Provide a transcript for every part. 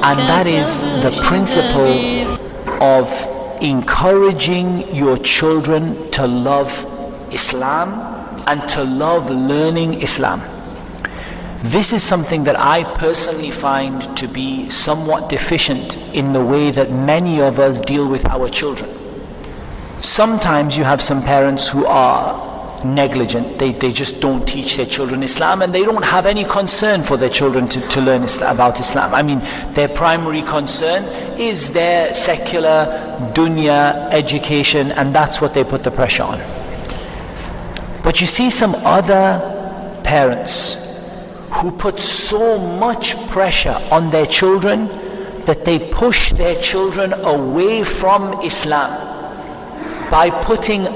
and that is the principle of encouraging your children to love Islam and to love learning Islam. This is something that I personally find to be somewhat deficient in the way that many of us deal with our children. Sometimes you have some parents who are negligent. They just don't teach their children Islam, and they don't have any concern for their children to learn about Islam. I mean, their primary concern is their secular dunya education, and that's what they put the pressure on. But you see some other parents who put so much pressure on their children that they push their children away from Islam by putting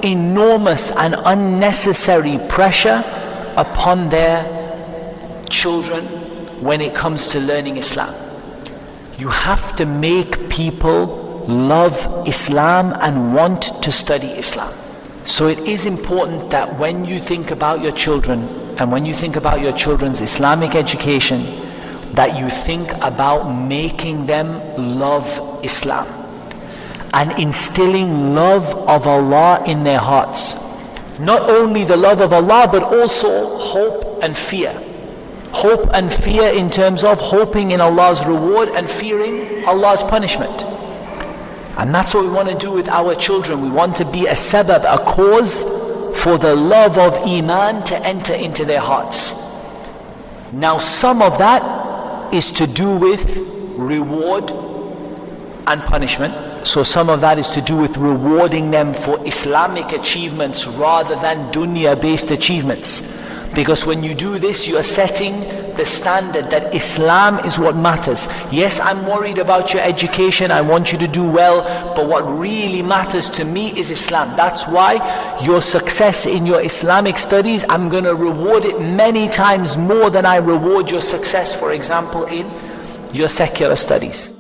enormous and unnecessary pressure upon their children when it comes to learning Islam. You have to make people love Islam and want to study Islam. So it is important that when you think about your children and when you think about your children's Islamic education, that you think about making them love Islam and instilling love of Allah in their hearts. Not only the love of Allah, but also hope and fear. Hope and fear in terms of hoping in Allah's reward and fearing Allah's punishment. And that's what we want to do with our children. We want to be a sabab, a cause for the love of Iman to enter into their hearts. Now some of that is to do with reward and punishment. So some of that is to do with rewarding them for Islamic achievements rather than dunya-based achievements. Because when you do this, you are setting the standard that Islam is what matters. Yes, I'm worried about your education, I want you to do well, but what really matters to me is Islam. That's why your success in your Islamic studies, I'm going to reward it many times more than I reward your success, for example, in your secular studies.